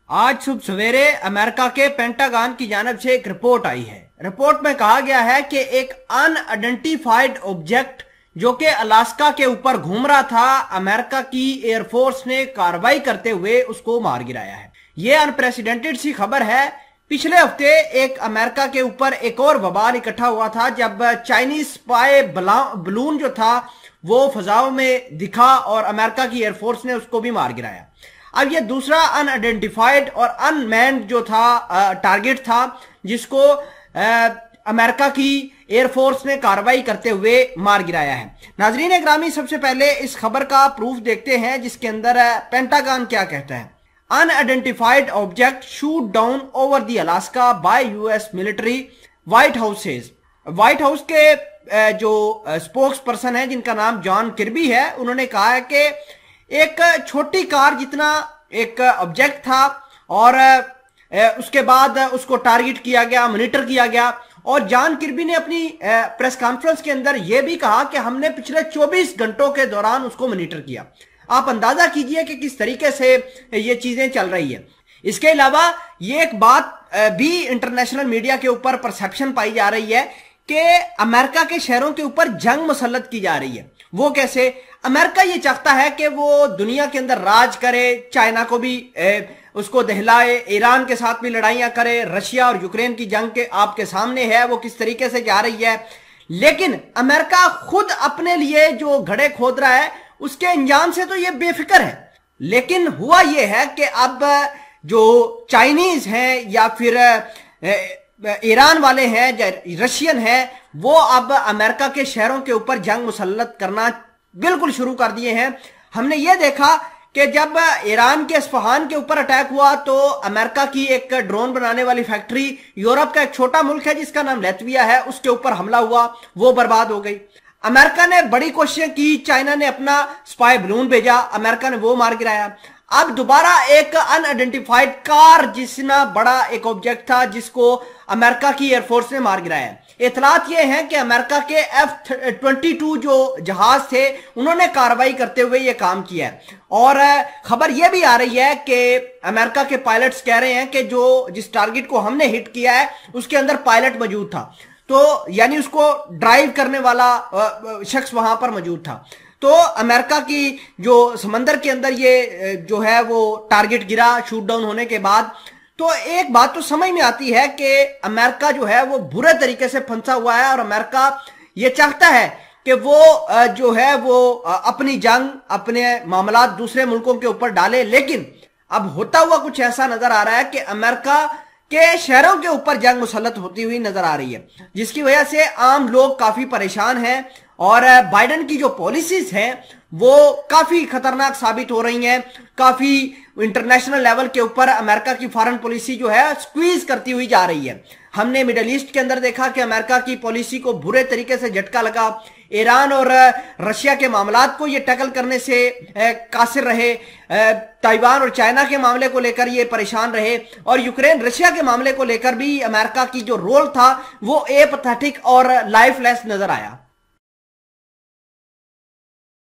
आज सुबह सवेरे अमेरिका के पेंटागन की जानिब से एक रिपोर्ट आई है। रिपोर्ट में कहा गया है कि एक अनआइडेंटिफाइड ऑब्जेक्ट जो कि अलास्का के ऊपर घूम रहा था, अमेरिका की एयरफोर्स ने कार्रवाई करते हुए उसको मार गिराया है। यह अनप्रेसिडेंटेड सी खबर है। पिछले हफ्ते एक अमेरिका के ऊपर एक और बवाल इकट्ठा हुआ था जब चाइनीज स्पाई बलून जो था वो फजाओं में दिखा और अमेरिका की एयरफोर्स ने उसको भी मार गिराया। अब ये दूसरा अनआइडेंटिफाइड और अनमैन्ड जो था टारगेट था जिसको अमेरिका की एयरफोर्स ने कार्रवाई करते हुए मार गिराया है। नाजरीन ग्रामी, सबसे पहले इस खबर का प्रूफ देखते हैं जिसके अंदर पेंटागन क्या कहता है। Unidentified object shoot down over the Alaska bye US military, white house says. White house के जो स्पोक्स पर्सन है जिनका नाम जॉन किर्बी है, उन्होंने कहा है कि एक छोटी कार जितना एक ऑब्जेक्ट था और उसके बाद उसको टारगेट किया गया, मॉनिटर किया गया। और जॉन किर्बी ने अपनी प्रेस कॉन्फ्रेंस के अंदर यह भी कहा कि हमने पिछले 24 घंटों के दौरान उसको मॉनिटर किया। आप अंदाजा कीजिए कि किस तरीके से ये चीजें चल रही है। इसके अलावा ये एक बात भी इंटरनेशनल मीडिया के ऊपर परसेप्शन पाई जा रही है कि अमेरिका के शहरों के ऊपर जंग मुसल्लत की जा रही है। वो कैसे? अमेरिका ये चाहता है कि वो दुनिया के अंदर राज करे, चाइना को भी उसको दहलाए, ईरान के साथ भी लड़ाइयां करे। रशिया और यूक्रेन की जंग के आपके सामने है वो किस तरीके से जा रही है। लेकिन अमेरिका खुद अपने लिए जो घड़े खोद रहा है उसके अंजाम से तो ये बेफिक्र है। लेकिन हुआ ये है कि अब जो चाइनीज हैं या फिर ईरान वाले हैं, रशियन हैं, वो अब अमेरिका के शहरों के ऊपर जंग मुसल्लत करना बिल्कुल शुरू कर दिए हैं। हमने ये देखा कि जब ईरान के इस्फहान के ऊपर अटैक हुआ तो अमेरिका की एक ड्रोन बनाने वाली फैक्ट्री, यूरोप का एक छोटा मुल्क है जिसका नाम लैत्विया है, उसके ऊपर हमला हुआ, वो बर्बाद हो गई। अमेरिका ने बड़ी कोशिशें की, चाइना ने अपना स्पाई बलून भेजा, अमेरिका ने वो मार गिराया। अब दोबारा एक अनआइडेंटिफाइड कार जितना बड़ा एक ऑब्जेक्ट था जिसको अमेरिका की एयरफोर्स ने मार गिराया। इतलात ये है कि अमेरिका के F-22 जो जहाज थे उन्होंने कार्रवाई करते हुए ये काम किया है। और खबर ये भी आ रही है कि अमेरिका के पायलट्स कह रहे हैं कि जिस टारगेट को हमने हिट किया है उसके अंदर पायलट मौजूद था, तो यानी उसको ड्राइव करने वाला शख्स वहां पर मौजूद था। तो अमेरिका की जो समंदर के अंदर ये जो है वो टारगेट गिरा शूट डाउन होने के बाद। तो एक बात तो समझ में आती है कि अमेरिका जो है वो बुरे तरीके से फंसा हुआ है और अमेरिका ये चाहता है कि वो जो है वो अपनी जंग, अपने मामला दूसरे मुल्कों के ऊपर डाले। लेकिन अब होता हुआ कुछ ऐसा नजर आ रहा है कि अमेरिका के शहरों के ऊपर जंग मुसल्लत होती हुई नजर आ रही है, जिसकी वजह से आम लोग काफी परेशान हैं और बाइडेन की जो पॉलिसीज हैं वो काफी खतरनाक साबित हो रही हैं। काफी इंटरनेशनल लेवल के ऊपर अमेरिका की फॉरेन पॉलिसी जो है स्क्वीज करती हुई जा रही है। हमने मिडल ईस्ट के अंदर देखा कि अमेरिका की पॉलिसी को बुरे तरीके से झटका लगा। ईरान और रशिया के मामलात को ये टैकल करने से कासिर रहे, ताइवान और चाइना के मामले को लेकर ये परेशान रहे और यूक्रेन रशिया के मामले को लेकर भी अमेरिका की जो रोल था वो एपैथेटिक और लाइफलेस नजर आया।